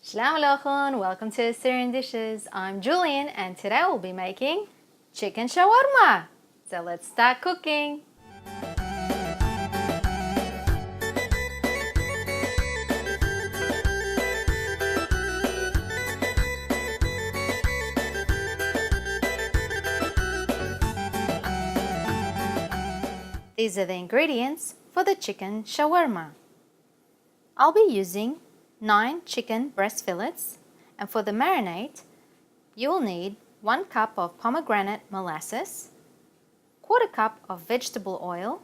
Shalom Aleichem, welcome to Assyrian Dishes. I'm Julian and today we'll be making chicken shawarma. So let's start cooking. These are the ingredients for the chicken shawarma. I'll be using 9 chicken breast fillets, and for the marinade, you will need 1 cup of pomegranate molasses, 1/4 cup of vegetable oil,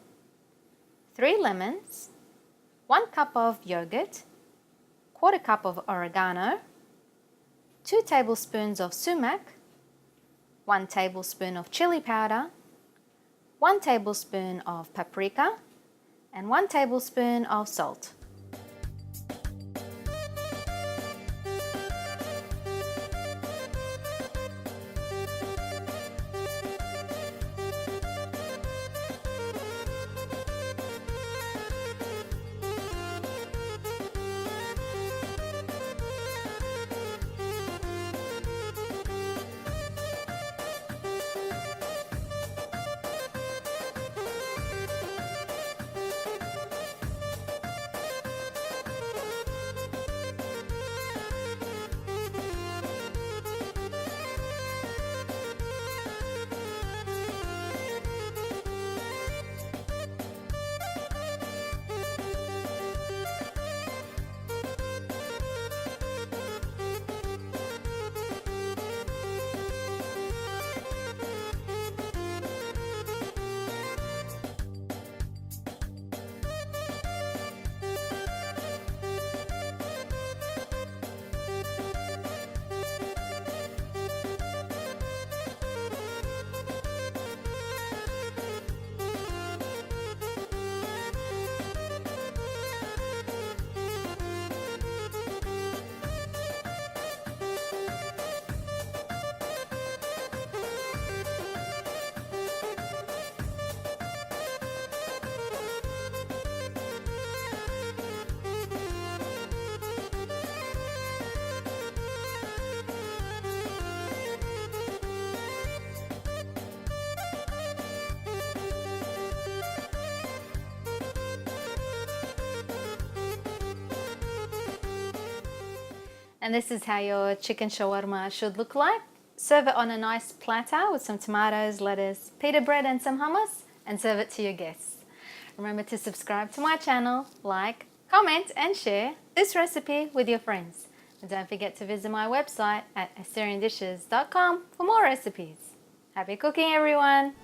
3 lemons, 1 cup of yogurt, 1/4 cup of oregano, 2 tablespoons of sumac, 1 tablespoon of chili powder, 1 tablespoon of paprika, and 1 tablespoon of salt. And this is how your chicken shawarma should look like. Serve it on a nice platter with some tomatoes, lettuce, pita bread and some hummus, and serve it to your guests. Remember to subscribe to my channel, like, comment and share this recipe with your friends. And don't forget to visit my website at assyriandishes.com for more recipes. Happy cooking everyone!